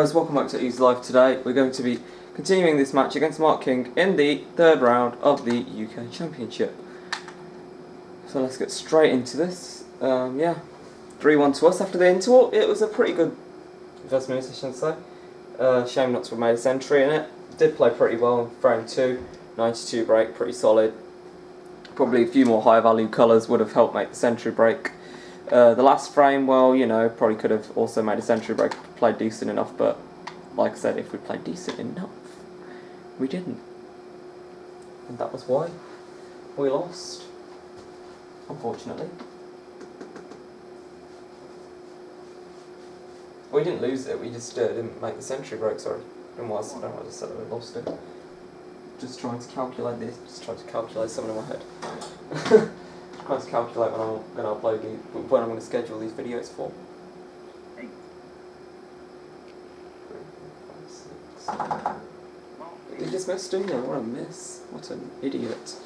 Guys, welcome back to Easy Life. Today we're going to be continuing this match against Mark King in the third round of the UK Championship. So let's get straight into this. 3-1 to us after the interval. It was a pretty good first minute, I should say. Shame not to have made a century in it. Did play pretty well in frame 2, 92 break, pretty solid. Probably a few more high value colours would have helped make the century break. The last frame, well, you know, probably could have also made a century break, played decent enough, but like I said, if we played decent enough, we didn't. And that was why we lost, unfortunately. We didn't lose it, we just didn't make the century break, sorry. I don't know why I just said that we lost it. Just trying to calculate this, just trying to calculate something in my head. Trying to calculate when I'm going to upload these, when I'm going to schedule these videos for. 8. 3, 4, 5, 6. You just missed, didn't you? What a miss. What an idiot.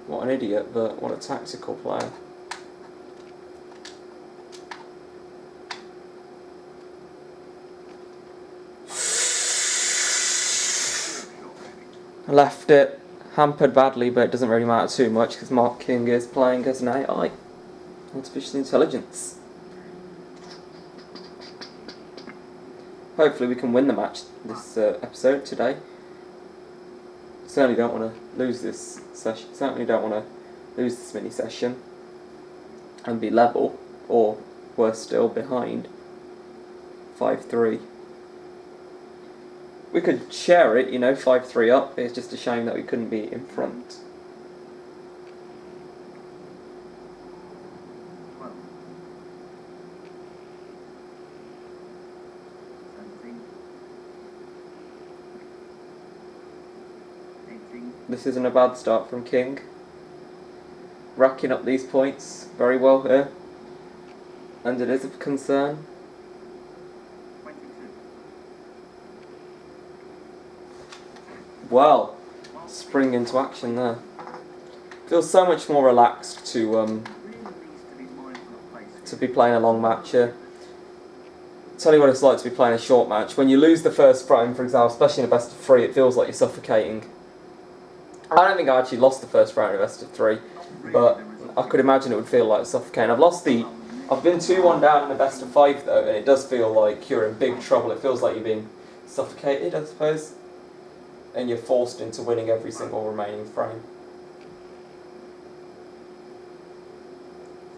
What an idiot, but what a tactical player. I left it hampered badly, but it doesn't really matter too much because Mark King is playing as an AI, artificial intelligence. Hopefully we can win the match this episode today. Certainly don't want to lose this session. Certainly don't want to lose this mini session and be level, or worse still, behind 5-3. We could share it, you know, 5-3 up. It's just a shame that we couldn't be in front. 12. 17. 18. This isn't a bad start from King. Racking up these points very well here. And it is of concern. 22. Well, spring into action there. Feels so much more relaxed to Really needs to be mindful of place. be playing a long match here. Tell you what it's like to be playing a short match. When you lose the first frame, for example, especially in a best of 3, it feels like you're suffocating. I don't think I actually lost the first round in a best of 3, but I could imagine it would feel like suffocating. I've been 2-1 down in the best of 5 though, and it does feel like you're in big trouble. It feels like you're being suffocated, I suppose. And you're forced into winning every single remaining frame.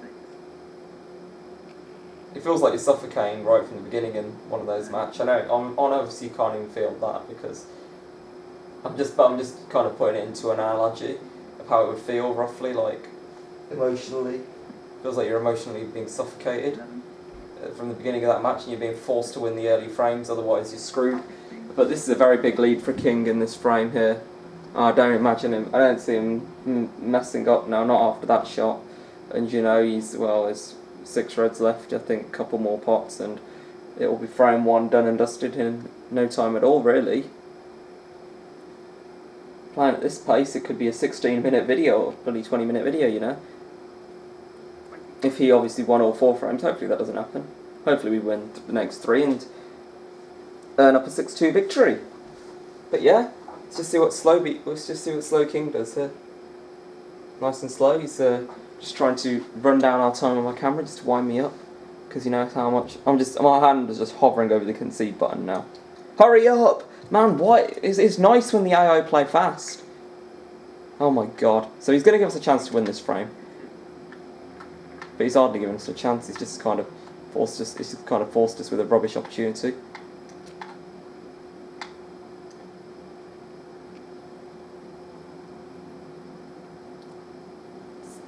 6. It feels like you're suffocating right from the beginning in one of those matches. I know, obviously you can't even feel that because I'm just kind of putting it into an analogy of how it would feel roughly, like emotionally. Feels like you're emotionally being suffocated 11. from the beginning of that match, and you're being forced to win the early frames. Otherwise, you're screwed. But this is a very big lead for King in this frame here. I don't imagine him. I don't see him messing up now. Not after that shot. And you know, there's 6 reds left. I think a couple more pots, and it will be frame 1 done and dusted in no time at all, really. Playing at this pace, it could be a 16-minute video or bloody 20-minute video, you know. If he obviously won all 4 frames, hopefully that doesn't happen. Hopefully we win the next 3 and earn up a 6-2 victory. But yeah, let's just see what Slow King does here. Nice and slow. He's just trying to run down our time on my camera just to wind me up, because you know how much my hand is just hovering over the concede button now. Hurry up, man! Why? It's nice when the AI play fast. Oh my god! So he's going to give us a chance to win this frame, but he's hardly giving us a chance. He's just kind of forced us. He's just kind of forced us with a rubbish opportunity.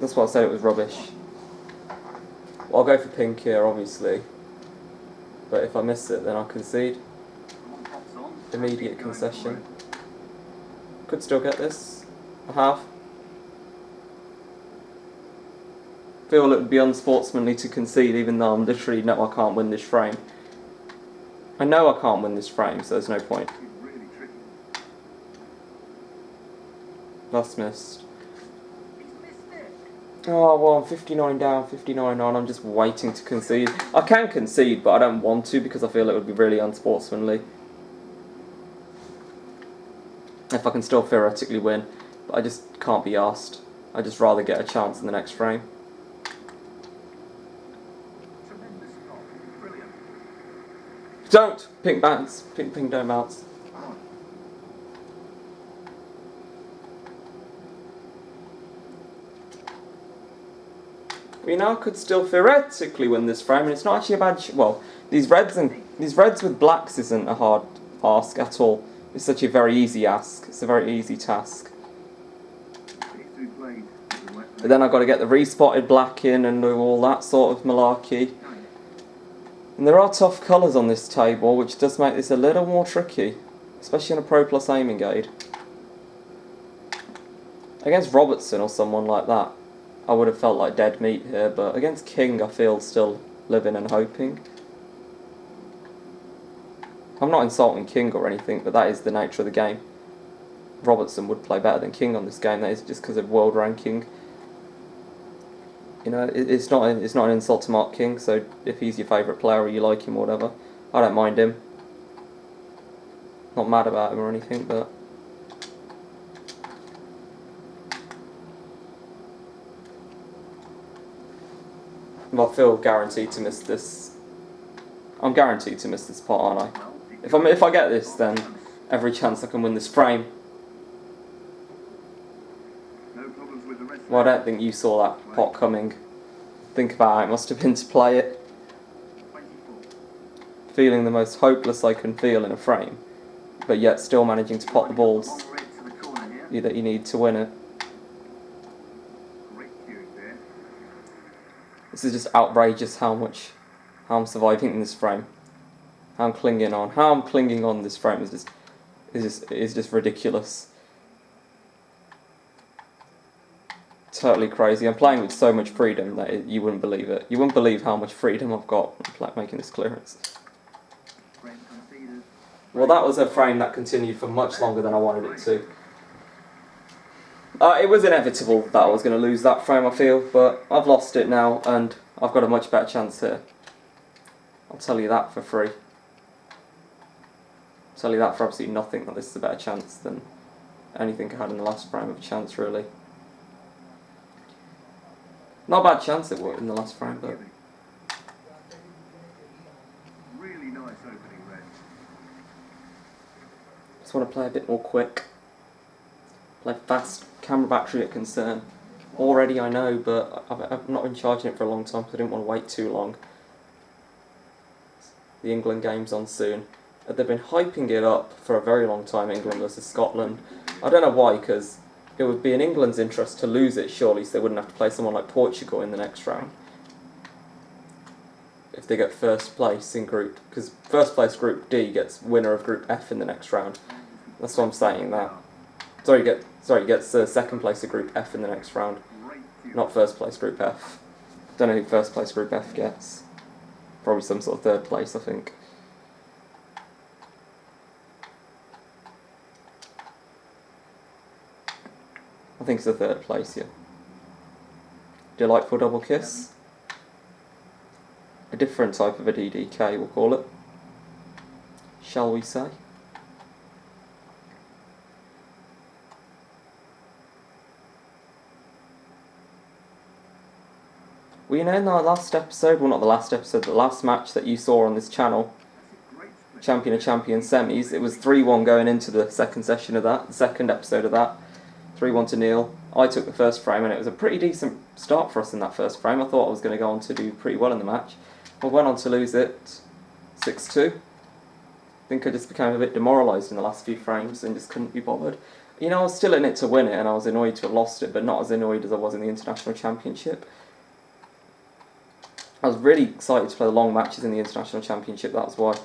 That's why I said it was rubbish. Well, I'll go for pink here, obviously. But if I miss it, then I'll concede. Pops on. Immediate concession. Could still get this. I have. Feel it would be unsportsmanly to concede, even though I'm literally know I can't win this frame. I know I can't win this frame, so there's no point. It's really tricky. That's missed. He's missed it. Oh, well, I'm 59 down, 59 on. I'm just waiting to concede. I can concede, but I don't want to because I feel it would be really unsportsmanly. If I can still theoretically win, but I just can't be asked. I'd just rather get a chance in the next frame. Tremendous stop. Brilliant. Don't! Pink bounce. Pink don't bounce. We now could still theoretically win this frame, and it's not actually a bad. Well, these reds with blacks isn't a hard ask at all. It's such a very easy ask. It's a very easy task. But then I've got to get the respotted black in and do all that sort of malarkey. And there are tough colours on this table, which does make this a little more tricky, especially in a Pro Plus aiming aid. Against Robertson or someone like that, I would have felt like dead meat here, but against King I feel still living and hoping. I'm not insulting King or anything, but that is the nature of the game. Robertson would play better than King on this game, that is just because of world ranking. You know, it's not an insult to Mark King, so if he's your favourite player or you like him or whatever, I don't mind him. Not mad about him or anything, but... I feel guaranteed to miss this. I'm guaranteed to miss this pot, aren't I? If I get this, then every chance I can win this frame. Well, I don't think you saw that pot coming. Think about how it must have been to play it. Feeling the most hopeless I can feel in a frame, but yet still managing to pot the balls that you need to win it. This is just outrageous how I'm surviving in this frame. How I'm clinging on this frame is just ridiculous. Totally crazy. I'm playing with so much freedom that you wouldn't believe it. You wouldn't believe how much freedom I've got making this clearance. Well, that was a frame that continued for much longer than I wanted it to. It was inevitable that I was going to lose that frame, I feel, but I've lost it now, and I've got a much better chance here. I'll tell you that for free. I'll tell you that for absolutely nothing, that this is a better chance than anything I had in the last frame of a chance, really. Not a bad chance it was in the last frame, but... Really nice opening red. Just want to play a bit more quick. Play fast. Camera battery at concern. Already I know, but I've not been charging it for a long time because I didn't want to wait too long. The England game's on soon. They've been hyping it up for a very long time, England versus Scotland. I don't know why, because it would be in England's interest to lose it, surely, so they wouldn't have to play someone like Portugal in the next round. If they get first place in group, because first place group D gets winner of group F in the next round. That's why I'm saying that. Sorry, gets second place of group F in the next round, not first place group F. Don't know who first place group F gets. Probably some sort of third place, I think. I think it's a third place, yeah. Delightful double kiss. A different type of a DDK, we'll call it. Shall we say? Well, you know, in our last episode, well, not the last episode, the last match that you saw on this channel, Champion of Champions semis, it was 3-1 going into the second session of that, the second episode of that. 3-1 to Neil. I took the first frame, and it was a pretty decent start for us in that first frame. I thought I was going to go on to do pretty well in the match. I went on to lose it 6-2. I think I just became a bit demoralised in the last few frames and just couldn't be bothered. You know, I was still in it to win it, and I was annoyed to have lost it, but not as annoyed as I was in the International Championship. I was really excited to play the long matches in the International Championship, that was why.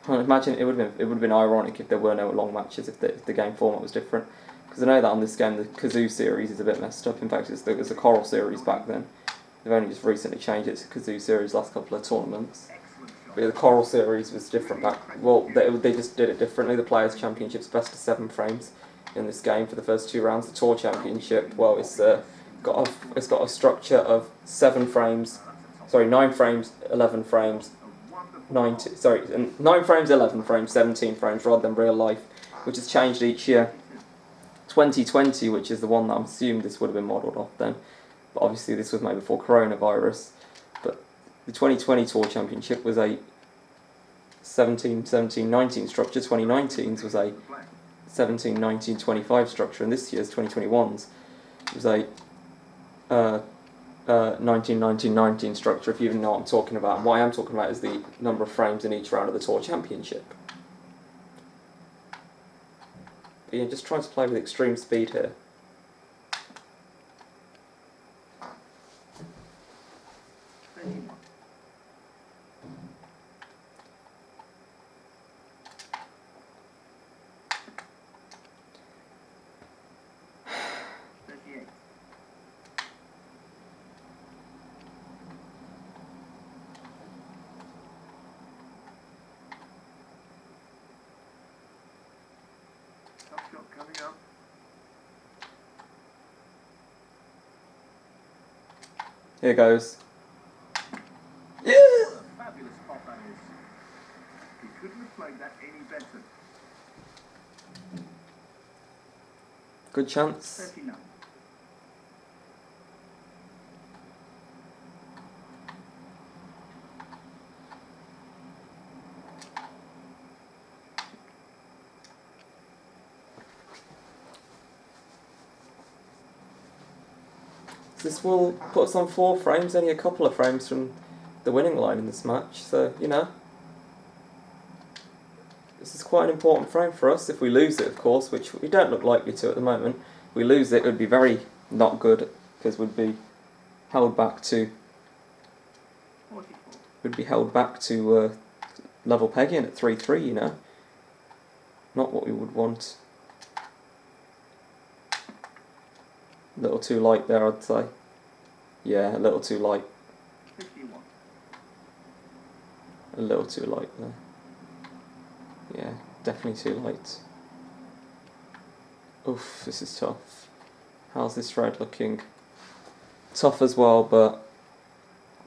I imagine it would have been ironic if there were no long matches, if the game format was different. Because I know that on this game the Kazoo series is a bit messed up. In fact, it was a Coral series back then. They've only just recently changed it to Kazoo series last couple of tournaments. But yeah, the Coral series was different back... Well, they just did it differently. The Players' Championship's best of 7 frames in this game for the first 2 rounds. The Tour Championship, well, it's it's got a structure of 7 frames, sorry, 9 frames, 11 frames, 9 frames, 11 frames, 17 frames rather than real life, which has changed each year. 2020, which is the one that I'm assuming this would have been modelled off then, but obviously this was made before coronavirus. But the 2020 Tour Championship was a 17-19 structure. 2019's was a 17-19-25 structure, and this year's 2021's was a 19-19-19 structure, if you even know what I'm talking about. And what I am talking about is the number of frames in each round of the Tour Championship. But yeah, just trying to play with extreme speed here. Coming up. Here goes. Yeah! What a fabulous spot that is. He couldn't have played that any better. Good chance. 39. This will put us on 4 frames, only a couple of frames from the winning line in this match, so, you know. This is quite an important frame for us. If we lose it, of course, which we don't look likely to at the moment, if we lose it, it would be very not good, because we'd be held back to... 44. We'd be held back to level pegging at 3-3, you know. Not what we would want. A little too light there, I'd say. Yeah, a little too light. 51. A little too light there. Yeah, definitely too light. Oof, this is tough. How's this red looking? Tough as well, but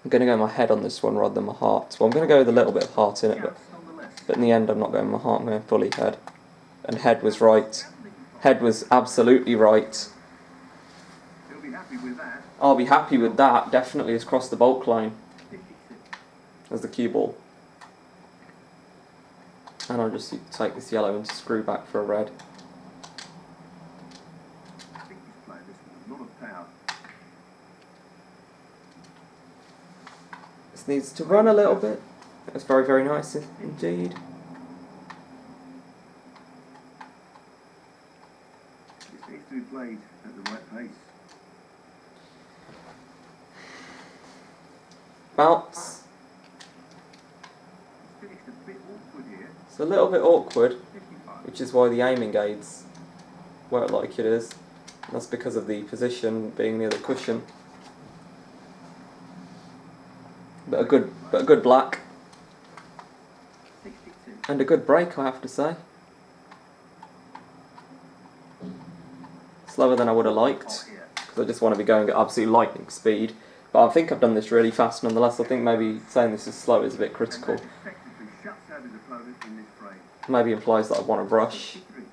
I'm going to go my head on this one rather than my heart. Well, I'm going to go with a little bit of heart in it, but in the end I'm not going with my heart, I'm going fully head. And head was right. Head was absolutely right. He'll be happy with that. I'll be happy with that, definitely has crossed the bulk line 56. as the cue ball. And I'll just take this yellow and screw back for a red. I think he's playing this with a lot of power. This needs to run a little bit. That's very, very nice indeed. This needs to be played at the right pace. Bounce. It's finished a bit awkward here. It's a little bit awkward, 55. which is why the aiming aids work like it is. And that's because of the position being near the cushion. But a good black. 62. And a good break, I have to say. Slower than I would have liked, Here. because I just want to be going at absolute lightning speed. But I think I've done this really fast nonetheless. I think maybe saying this is slow is a bit critical. And that effectively shuts out his opponent in this frame. Maybe implies that I want to rush, 63.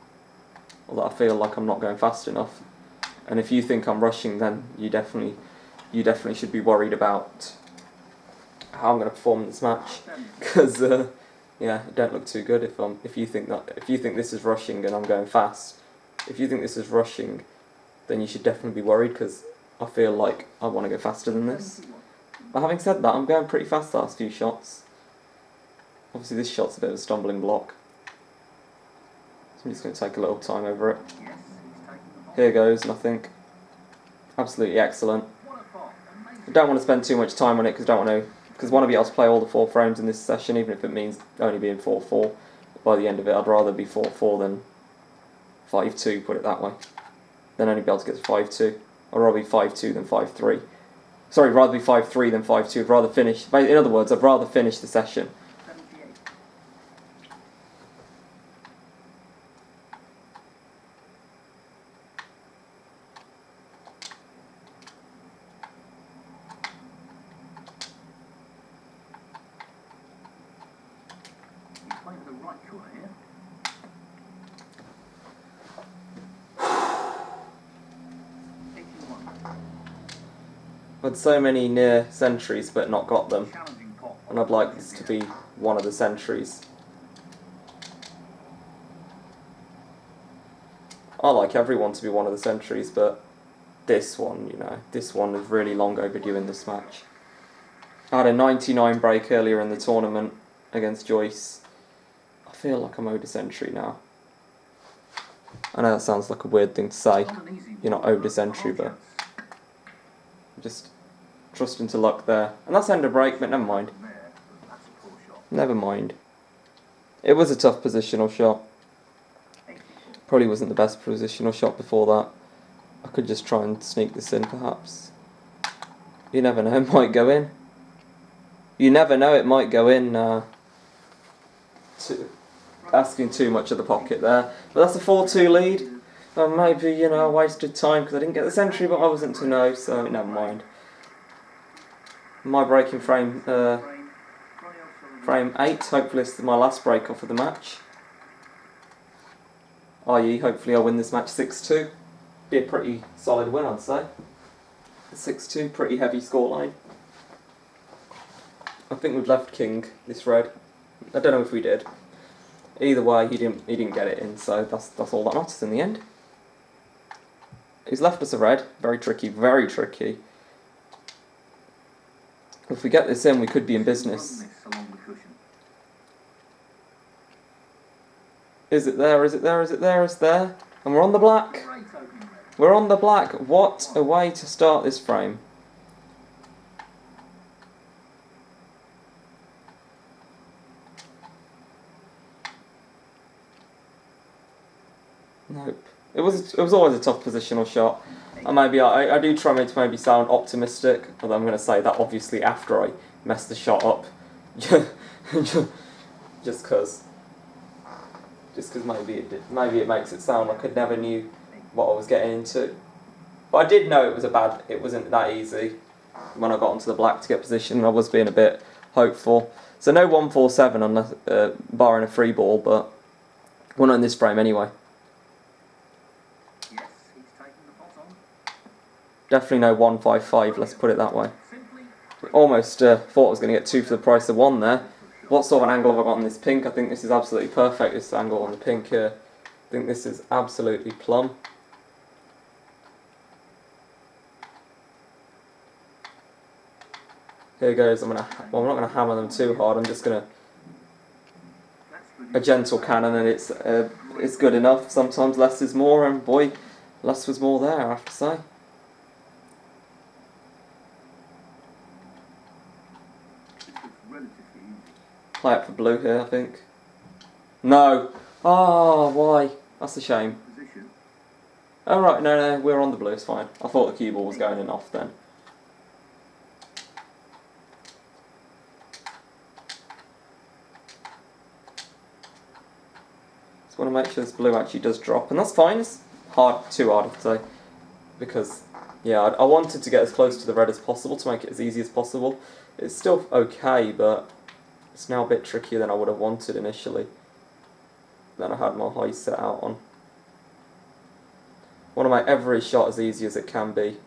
or that I feel like I'm not going fast enough. And if you think I'm rushing, then you definitely should be worried about how I'm going to perform in this match, because yeah, it don't look too good if you think this is rushing and I'm going fast. If you think this is rushing, then you should definitely be worried, because I feel like I want to go faster than this. 71. But having said that, I'm going pretty fast the last few shots. Obviously this shot's a bit of a stumbling block, so I'm just going to take a little time over it. Yes, he's taken the ball. Here goes, nothing. Absolutely excellent. What a ball. Amazing. I don't want to spend too much time on it, because I want to be able to play all the 4 frames in this session, even if it means only being 4-4 by the end of it. I'd rather be 4-4 than 5-2, put it that way. Then only be able to get to 5-2. I'd rather be 5-2 than 5-3. Sorry, rather be 5-3 than 5-2. I'd rather finish. In other words, I'd rather finish the session. 78. here. I've had so many near centuries but not got them, and I'd like this to be one of the centuries. I like everyone to be one of the centuries, but this one, you know, this one is really long overdue in this match. I had a 99 break earlier in the tournament against Joyce. I feel like I'm owed a century now. I know that sounds like a weird thing to say. You're not owed a century, but I'm just trusting to luck there. And that's end of break, but never mind. Never mind. It was a tough positional shot. Probably wasn't the best positional shot before that. I could just try and sneak this in, perhaps. You never know, it might go in. You never know, it might go in. Asking too much of the pocket there. But that's a 4-2 lead. Maybe, you know, I wasted time because I didn't get the century, but I wasn't to know, so never mind. My breaking frame, frame 8. Hopefully this is my last break off of the match. I.e., hopefully I'll win this match 6-2. Be a pretty solid win, I'd say. 6-2, pretty heavy scoreline. I think we've left king, this red. I don't know if we did. Either way, he didn't get it in, so that's all that matters in the end. He's left us a red. Very tricky, very tricky. If we get this in, we could be in business. Is it there? Is it there? Is it there? It's there. And we're on the black. We're on the black. What a way to start this frame. Nope. It was always a tough positional shot. And maybe I do try to maybe sound optimistic, although I'm going to say that obviously after I messed the shot up. Just because maybe it makes it sound like I never knew what I was getting into. But I did know it wasn't that easy when I got onto the black to get position. I was being a bit hopeful. So no 147 unless barring a free ball, but we're not in this frame anyway. Definitely no 155, let's put it that way. Almost thought I was going to get 2 for the price of 1 there. What sort of an angle have I got on this pink? I think this is absolutely perfect, this angle on the pink here. I think this is absolutely plumb. Here goes, I'm not going to hammer them too hard, I'm just going to... A gentle cannon, and it's good enough. Sometimes less is more, and boy, less was more there, I have to say. Play it for blue here, I think. No! Oh, why? That's a shame. Oh right, no, we're on the blue, it's fine. I thought the cue ball was going in off then. Just want to make sure this blue actually does drop, and that's fine. It's too hard to say, because yeah, I wanted to get as close to the red as possible to make it as easy as possible. It's still okay, but it's now a bit trickier than I would have wanted initially. Then I had my high set out on. I want to make every shot as easy as it can be.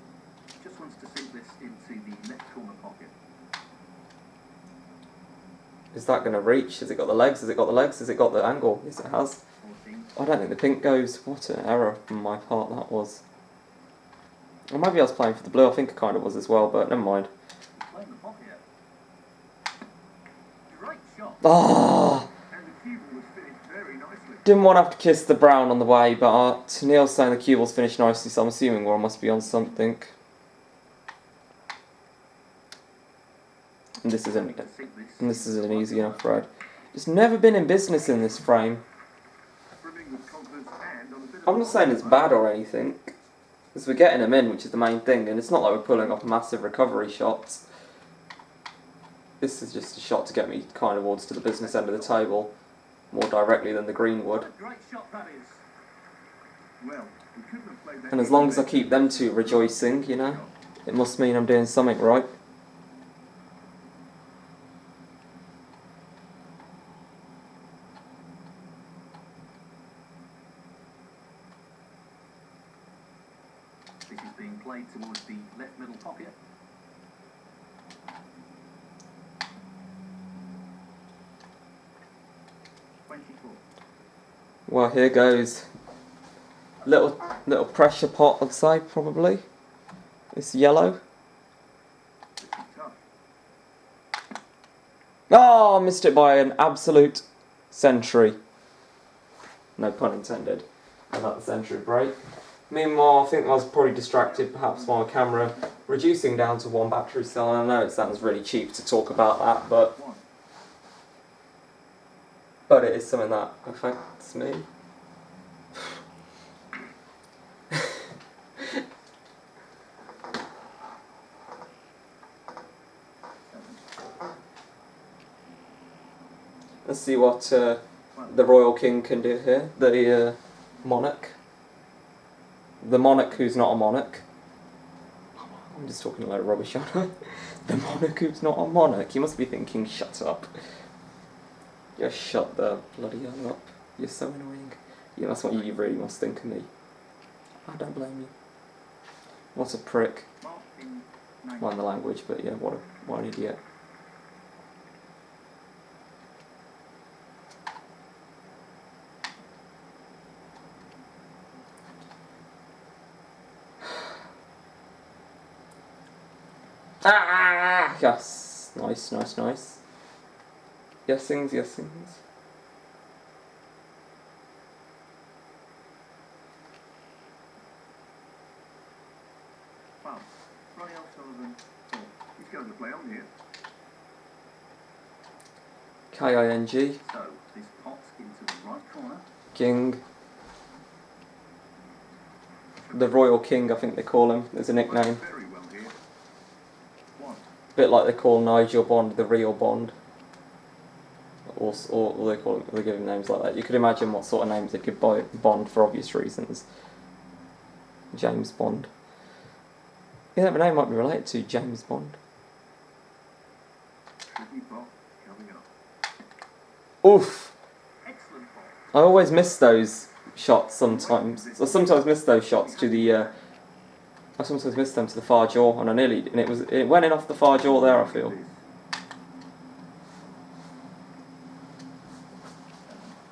Just wants to sink this into the left corner pocket. Is that going to reach? Has it got the legs? Has it got the legs? Has it got the angle? Yes, it has. 14. I don't think the pink goes. What an error from my part that was. Or maybe I was playing for the blue. I think I kind of was as well, but never mind. Playing the pocket. Great shot. Ah! And the cue ball was finished very nicely. Didn't want to have to kiss the brown on the way, but Neil's saying the cue ball's finished nicely, so I'm assuming I must be on something. And this is an easy enough ride. Just never been in business in this frame. I'm not saying it's bad or anything, because we're getting them in, which is the main thing, and it's not like we're pulling off massive recovery shots. This is just a shot to get me kind of towards to the business end of the table, more directly than the green would. And as long as I keep them two rejoicing, you know, it must mean I'm doing something right. being played towards the left middle pocket. 24. Well, here goes. Little pressure pot, I'd say, probably. It's yellow. This is tough. Oh, missed it by an absolute century. No pun intended about the century break. Meanwhile, I think I was probably distracted perhaps by my camera reducing down to 1 battery cell. I know it sounds really cheap to talk about that, but it is something that affects me. Let's see what the Royal King can do here. The monarch. The monarch who's not a monarch. I'm just talking a load of rubbish, aren't I? The monarch who's not a monarch. You must be thinking, shut up. Just shut the bloody hell up. You're so annoying. Yeah, that's what you really must think of me. I don't blame you. What a prick. Mind the language, but yeah, what an idiot. Ah! Yes. Nice, nice, nice. Yesings, yesings. Wow. Ronnie O'Sullivan. He's going to play on here. King. So, this pops into the right corner. King. The Royal King, I think they call him. There's a nickname. Very well here. 1. A bit like they call Nigel Bond the real Bond. Or they give him names like that. You could imagine what sort of names they'd give Bond for obvious reasons. James Bond. Yeah, that name might be related to James Bond. Tricky pop coming up. Oof! Excellent pop. I always miss those shots sometimes. I sometimes miss those shots to the. I sometimes miss them to the far jaw, and it went in off the far jaw there. I feel.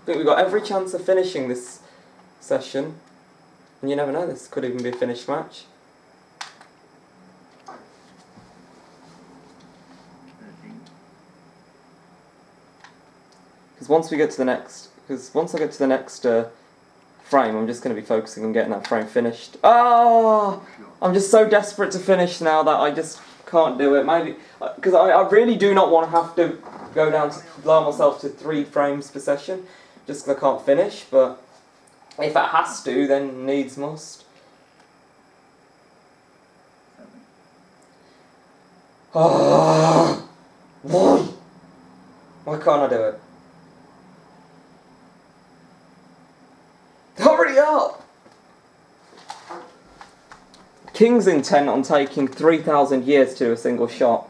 I think we've got every chance of finishing this session, and you never know. This could even be a finished match. 13. Because once I get to the next frame, I'm just going to be focusing on getting that frame finished. Oh! I'm just so desperate to finish now that I just can't do it. Maybe because I really do not want to have to go down to allow myself to 3 frames per session, just because I can't finish. But if it has to, then needs must. 7. Oh, why? Why can't I do it? Hurry up! King's intent on taking 3,000 years to do a single shot.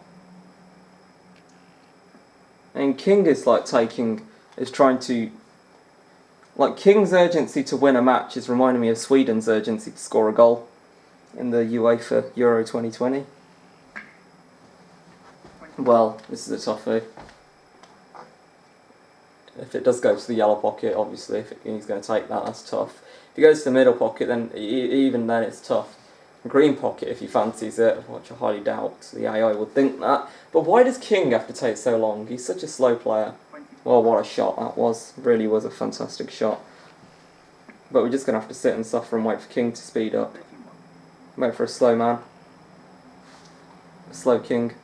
And King is trying to... Like, King's urgency to win a match is reminding me of Sweden's urgency to score a goal in the UEFA Euro 2020. Well, this is a toughie. If it does go to the yellow pocket, obviously, if he's going to take that, that's tough. If he goes to the middle pocket, then even then it's tough. Green pocket, if he fancies it, which I highly doubt, the AI would think that. But why does King have to take so long? He's such a slow player. Well, what a shot that was. Really was a fantastic shot. But we're just going to have to sit and suffer and wait for King to speed up. Wait for a slow man. A slow King.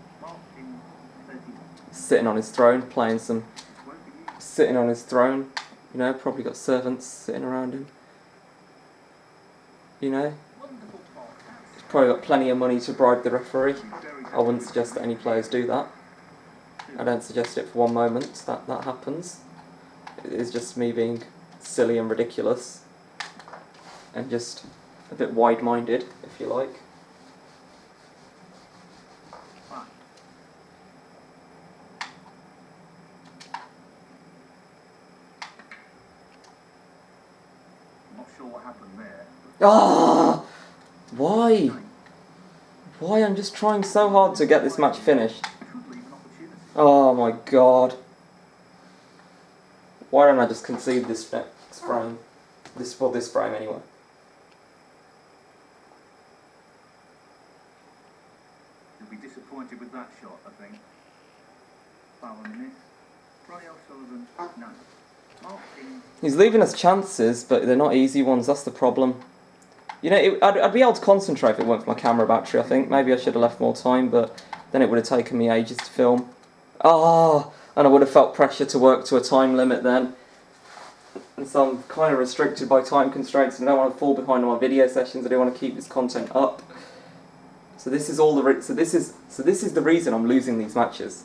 Sitting on his throne, playing some... Sitting on his throne. You know, probably got servants sitting around him. You know? He's probably got plenty of money to bribe the referee. I wouldn't suggest that any players do that. I don't suggest it for one moment that happens. It is just me being silly and ridiculous. And just a bit wide-minded, if you like. Not sure what happened there. Ah! Why? Why? I'm just trying so hard to get this match finished. Could leave an opportunity. Oh my god. Why don't I just concede this next frame? This frame anyway. He'll be disappointed with that shot, I think. Foul on the miss. Ronnie O'Sullivan, no. Mark King. He's leaving us chances, but they're not easy ones. That's the problem. You know, I'd be able to concentrate if it weren't for my camera battery, I think. Maybe I should have left more time, but then it would have taken me ages to film. Ah, and I would have felt pressure to work to a time limit then. And so I'm kind of restricted by time constraints, and I don't want to fall behind on my video sessions. I do want to keep this content up. So this is all the this is the reason I'm losing these matches.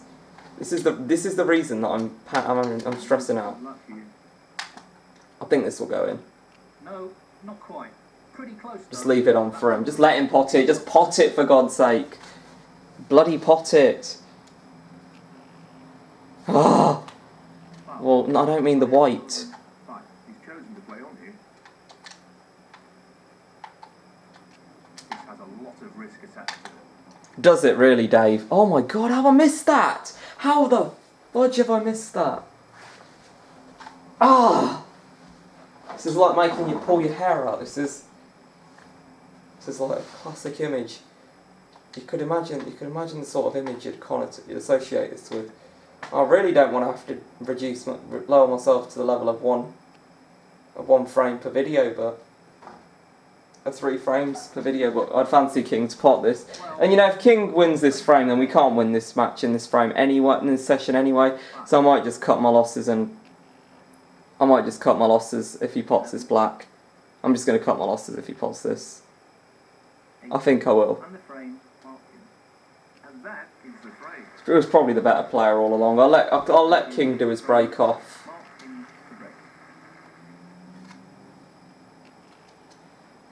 This is the reason that I'm stressing out. Lucky. I think this will go in. No, not quite. Pretty close. Just leave it on for him. Just let him pot it. Just pot it for God's sake. Bloody pot it. Ah. Well, no, I don't mean the white. Right, he's chosen to play on here. This has a lot of risk attached to it. Does it really, Dave? Oh my God, how have I missed that? How the fudge have I missed that? Ah! This is like making you pull your hair out. This is like a classic image. You could imagine the sort of image you'd associate this with. I really don't want to have to lower myself to the level of one frame per video, but of 3 frames per video. But I'd fancy King to pot this. And you know, if King wins this frame, then we can't win this match in this frame anyway, in this session anyway. So I might just cut my losses, and I might just cut my losses if he pots this black. I'm just going to cut my losses if he pots this. I think I will. And the frame, and that is the frame. He was probably the better player all along. I'll let King do his break off.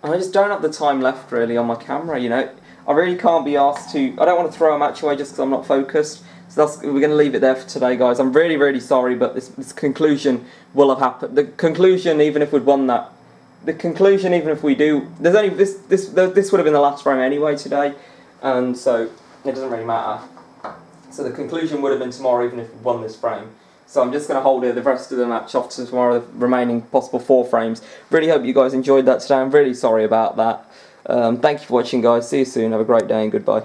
I just don't have the time left really on my camera, you know. I really can't be asked to. I don't want to throw a match away just because I'm not focused. So we're going to leave it there for today, guys. I'm really, really sorry, but this conclusion will have happened. The conclusion, even if we'd won that. The conclusion, even if we do, there's only this would have been the last frame anyway today, and so it doesn't really matter. So the conclusion would have been tomorrow, even if we won this frame. So I'm just going to hold the rest of the match off to tomorrow, the remaining possible 4 frames. Really hope you guys enjoyed that today. I'm really sorry about that. Thank you for watching, guys. See you soon. Have a great day and goodbye.